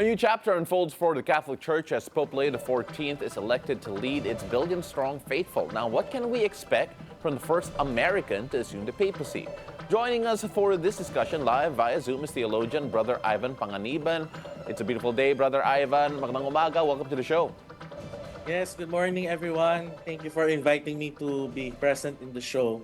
A new chapter unfolds for the Catholic Church as Pope Leo the XIV is elected to lead its billion-strong faithful. Now, what can we expect from the first American to assume the papacy? Joining us for this discussion live via Zoom is theologian Brother Ivan Panganiban. It's a beautiful day, Brother Ivan. Magandang umaga. Welcome to the show. Yes, good morning everyone. Thank you for inviting me to be present in the show.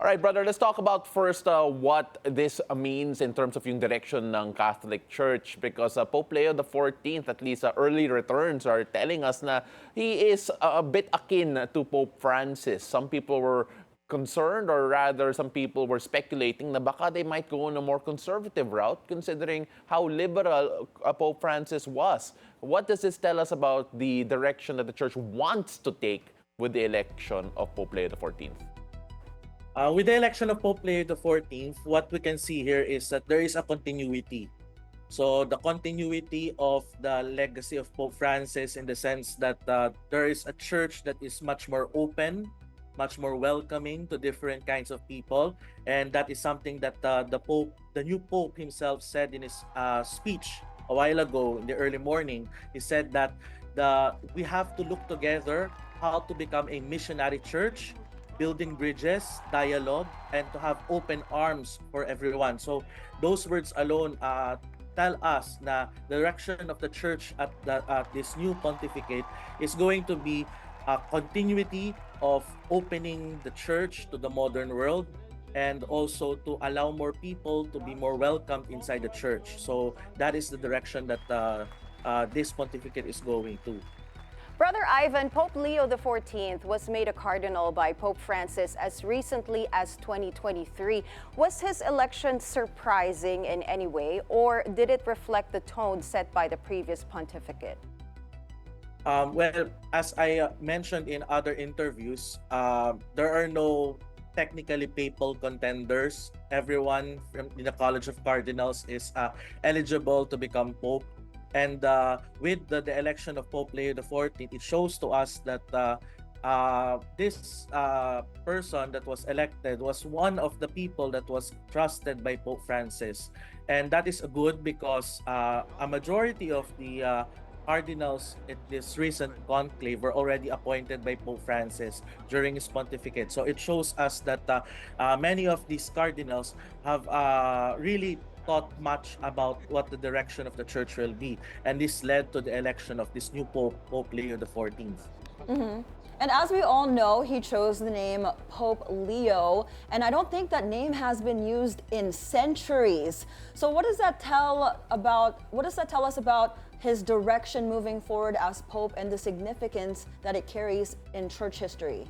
All right, brother, let's talk about first what this means in terms of yung direction ng Catholic Church because Pope Leo the XIV, at least early returns are telling us na he is a bit akin to Pope Francis. Some people were concerned, or rather some people were speculating na baka they might go on a more conservative route considering how liberal Pope Francis was. What does this tell us about the direction that the Church wants to take with the election of Pope Leo the XIV? With the election of Pope Leo the XIV, what we can see here is that there is a continuity. So the continuity of the legacy of Pope Francis in the sense that there is a church that is much more open, much more welcoming to different kinds of people, and that is something that the new Pope himself said in his speech a while ago in the early morning. He said that we have to look together how to become a missionary church, building bridges, dialogue, and to have open arms for everyone. So those words alone tell us na the direction of the church at this new pontificate is going to be a continuity of opening the church to the modern world and also to allow more people to be more welcomed inside the church. So that is the direction that this pontificate is going to. Brother Ivan, Pope Leo the XIV was made a cardinal by Pope Francis as recently as 2023. Was his election surprising in any way, or did it reflect the tone set by the previous pontificate? Well, as I mentioned in other interviews, there are no technically papal contenders. Everyone from the College of Cardinals is eligible to become Pope. And with the election of Pope Leo the XIV, it shows to us that this person that was elected was one of the people that was trusted by Pope Francis. And that is good because a majority of the cardinals at this recent conclave were already appointed by Pope Francis during his pontificate. So it shows us that many of these cardinals have really thought much about what the direction of the church will be. And this led to the election of this new Pope, Pope Leo the XIV. Mm-hmm. And as we all know, he chose the name Pope Leo, and I don't think that name has been used in centuries. So what does that tell us about his direction moving forward as Pope and the significance that it carries in church history?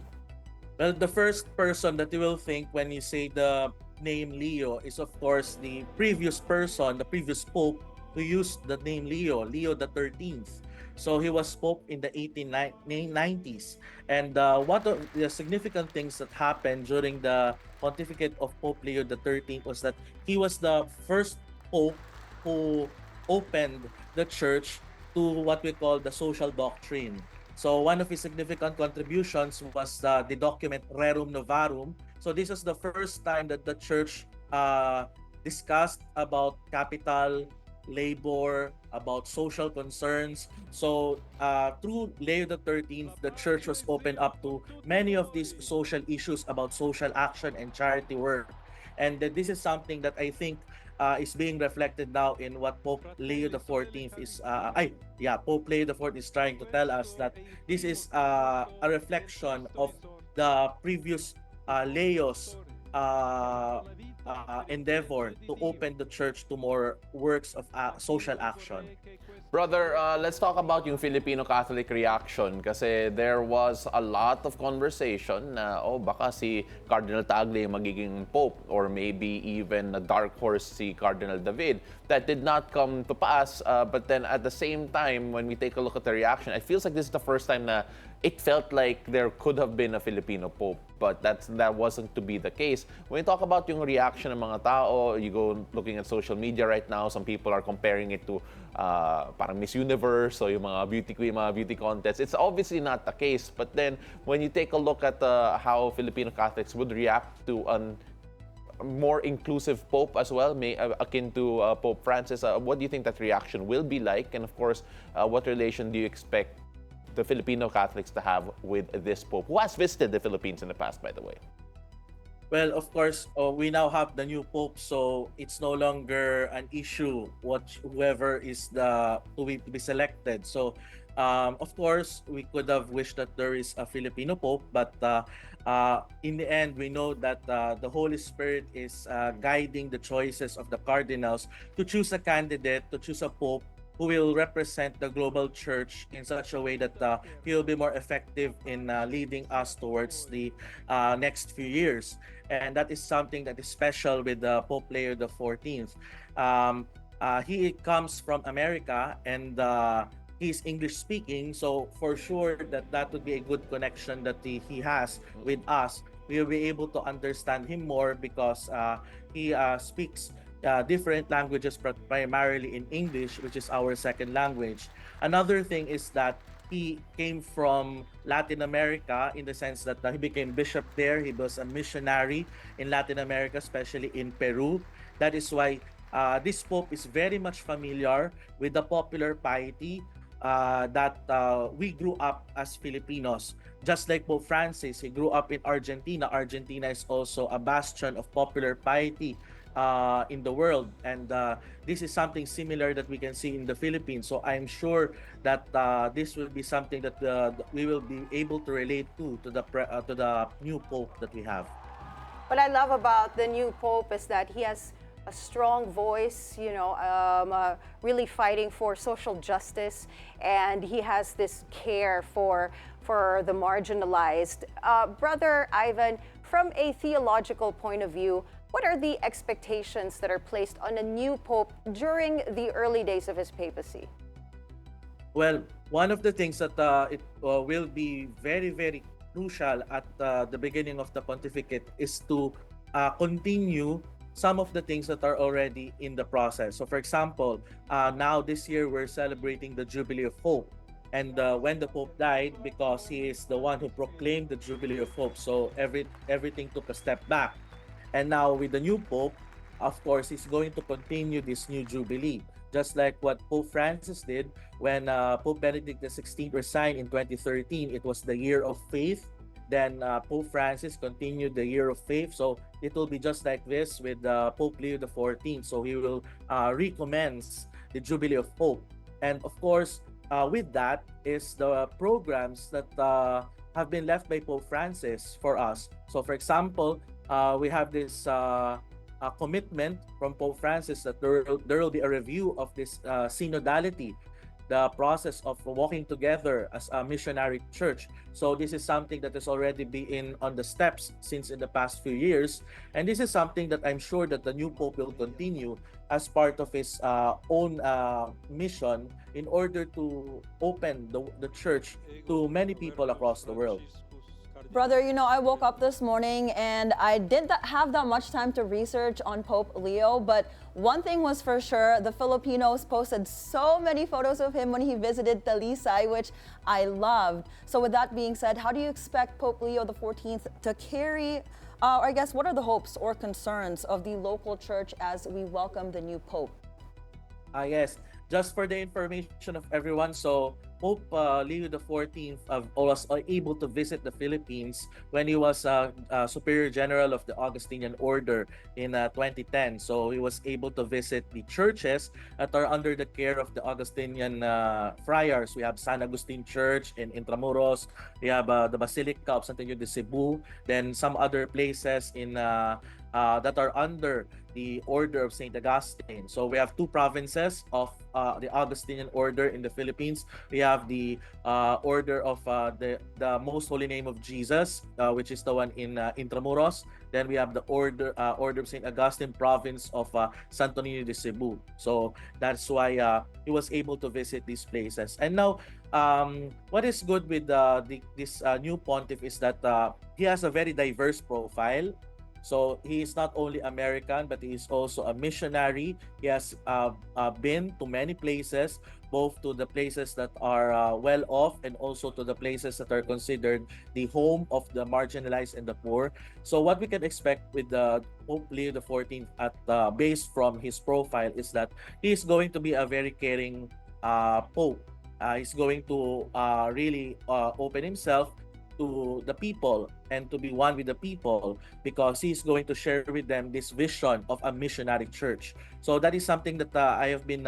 Well, the first person that you will think when you say the name Leo is of course the previous person, the previous Pope who used the name Leo, Leo the 13th. So he was Pope in the 1890s. And one of the significant things that happened during the pontificate of Pope Leo the 13th was that he was the first Pope who opened the church to what we call the social doctrine. So one of his significant contributions was the document Rerum Novarum. So this is the first time that the church discussed about capital, labor, about social concerns. So through Leo the 13th, the church was opened up to many of these social issues about social action and charity work. And this is something that I think is being reflected now in what Pope Leo the XIV is Pope Leo the XIV is trying to tell us, that this is a reflection of the previous Leo's endeavor to open the church to more works of social action. Brother, let's talk about yung Filipino Catholic reaction kasi there was a lot of conversation na baka si Cardinal Tagle magiging Pope, or maybe even a dark horse si Cardinal David. That did not come to pass, but then at the same time, when we take a look at the reaction, it feels like this is the first time na it felt like there could have been a Filipino Pope, but that wasn't to be the case. When you talk about yung reaction ng mga tao, you go looking at social media right now, some people are comparing it to parang Miss Universe, so yung mga beauty queen, mga beauty contests. It's obviously not the case, but then when you take a look at how Filipino Catholics would react to an more inclusive Pope as well, akin to Pope Francis. What do you think that reaction will be like? And of course, what relation do you expect the Filipino Catholics to have with this Pope, who has visited the Philippines in the past, by the way? Well, of course, we now have the new Pope, so it's no longer an issue whoever is to be selected. So, of course, we could have wished that there is a Filipino Pope, but in the end, we know that the Holy Spirit is guiding the choices of the cardinals to choose a candidate, to choose a Pope who will represent the global church in such a way that he will be more effective in leading us towards the next few years. And that is something that is special with Pope Leo the XIV. He comes from America, and he's English speaking, so for sure that would be a good connection that he has with us. We will be able to understand him more because he speaks different languages, but primarily in English, which is our second language. Another thing is that he came from Latin America, in the sense that he became bishop there. He was a missionary in Latin America, especially in Peru. That is why this Pope is very much familiar with the popular piety that we grew up as Filipinos. Just like Pope Francis, he grew up in Argentina. Argentina is also a bastion of popular piety in the world, and this is something similar that we can see in the Philippines. So I'm sure that this will be something that we will be able to relate to the new Pope that we have. What I love about the new Pope is that he has a strong voice, really fighting for social justice, and he has this care for the marginalized. Brother Ivan, from a theological point of view, what are the expectations that are placed on a new Pope during the early days of his papacy? Well, one of the things that it will be very, very crucial at the beginning of the pontificate is to continue some of the things that are already in the process. So for example, now this year we're celebrating the Jubilee of Hope. And when the Pope died, because he is the one who proclaimed the Jubilee of Hope, so everything took a step back. And now with the new Pope, of course, he's going to continue this new Jubilee. Just like what Pope Francis did when Pope Benedict XVI resigned in 2013. It was the year of faith. Then Pope Francis continued the year of faith. So it will be just like this with Pope Leo the XIV. So he will recommence the Jubilee of Hope. And of course, with that is the programs that have been left by Pope Francis for us. So for example, we have this commitment from Pope Francis that there will be a review of this synodality, the process of walking together as a missionary church. So this is something that has already been on the steps since in the past few years. And this is something that I'm sure that the new Pope will continue as part of his own mission in order to open the church to many people across the world. Brother, I woke up this morning and I didn't have that much time to research on Pope Leo, but one thing was for sure, the Filipinos posted so many photos of him when he visited Talisay, which I loved. So with that being said, how do you expect Pope Leo the 14th to carry, or I guess, what are the hopes or concerns of the local church as we welcome the new Pope? Yes, just for the information of everyone, so Pope Leo the 14th was able to visit the Philippines when he was Superior General of the Augustinian Order in 2010. So he was able to visit the churches that are under the care of the Augustinian friars. We have San Agustin Church in Intramuros. We have the Basilica of Santo Niño de Cebu. Then some other places in that are under the Order of St. Augustine. So we have two provinces of the Augustinian Order in the Philippines. We have the Order of the Most Holy Name of Jesus, which is the one in Intramuros. Then we have the Order of St. Augustine Province of Santo Niño de Cebu. So that's why he was able to visit these places. And now, what is good with this new pontiff is that he has a very diverse profile. So he is not only American, but he is also a missionary. He has been to many places, both to the places that are well off and also to the places that are considered the home of the marginalized and the poor. So what we can expect with the Pope Leo the 14th based from his profile is that he is going to be a very caring Pope. He's going to really open himself to the people and to be one with the people, because he's going to share with them this vision of a missionary church. So that is something that I have been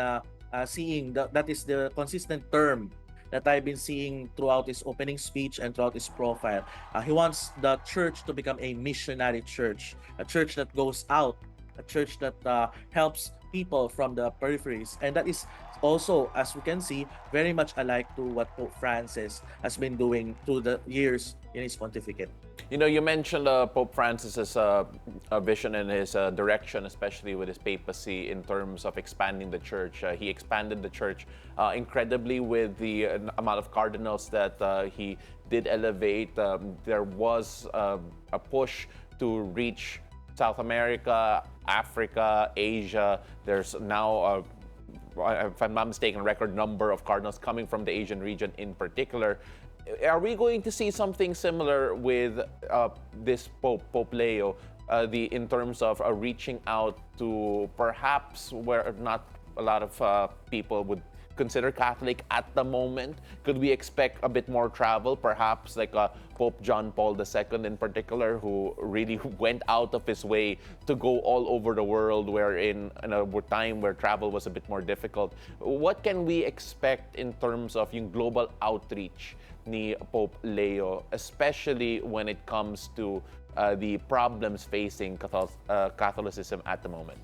seeing. That is the consistent term that I've been seeing throughout his opening speech and throughout his profile. He wants the church to become a missionary church, a church that goes out, a church that helps people from the peripheries. And that is also, as we can see, very much alike to what Pope Francis has been doing through the years in his pontificate. You know, you mentioned Pope Francis's vision and his direction, especially with his papacy in terms of expanding the church. He expanded the church incredibly with the amount of cardinals that he did elevate. There was a push to reach South America, Africa, Asia. There's now, if I'm not mistaken, a record number of cardinals coming from the Asian region in particular. Are we going to see something similar with this Pope, Pope Leo, in terms of reaching out to perhaps where not a lot of people would consider Catholic at the moment? Could we expect a bit more travel, perhaps like Pope John Paul II in particular, who really went out of his way to go all over the world, where in a time where travel was a bit more difficult? What can we expect in terms of yung global outreach ni Pope Leo, especially when it comes to the problems facing Catholicism at the moment?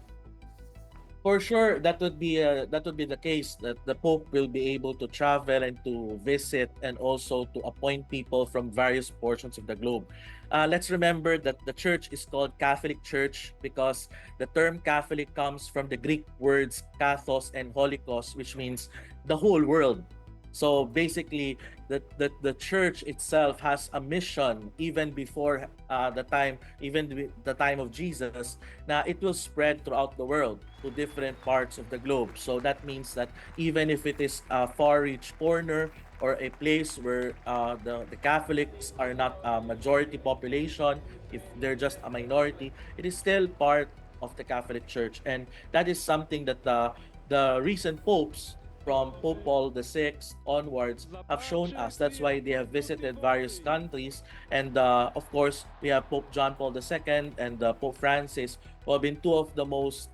For sure, that would be the case, that the Pope will be able to travel and to visit and also to appoint people from various portions of the globe. Let's remember that the church is called Catholic Church because the term Catholic comes from the Greek words kathos and holikos, which means the whole world. So basically, the church itself has a mission even before the time of Jesus. Now it will spread throughout the world to different parts of the globe. So that means that even if it is a far-reach corner or a place where the Catholics are not a majority population, if they're just a minority, it is still part of the Catholic Church, and that is something that the recent popes from Pope Paul VI onwards have shown us. That's why they have visited various countries. And of course, we have Pope John Paul II and Pope Francis, who have been two of the most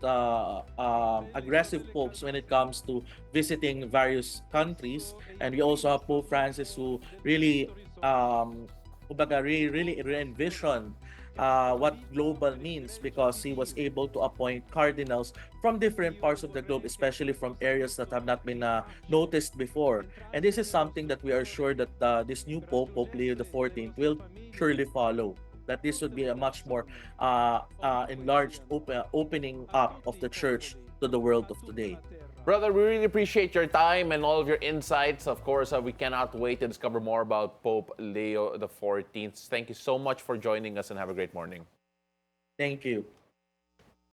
aggressive popes when it comes to visiting various countries. And we also have Pope Francis, who really, really envisioned what global means, because he was able to appoint cardinals from different parts of the globe, especially from areas that have not been noticed before. And this is something that we are sure that this new Pope, Pope Leo the 14th, will surely follow. That this would be a much more enlarged opening up of the church to the world of today. Brother, we really appreciate your time and all of your insights. Of course, we cannot wait to discover more about Pope Leo the 14th. Thank you so much for joining us and have a great morning. Thank you.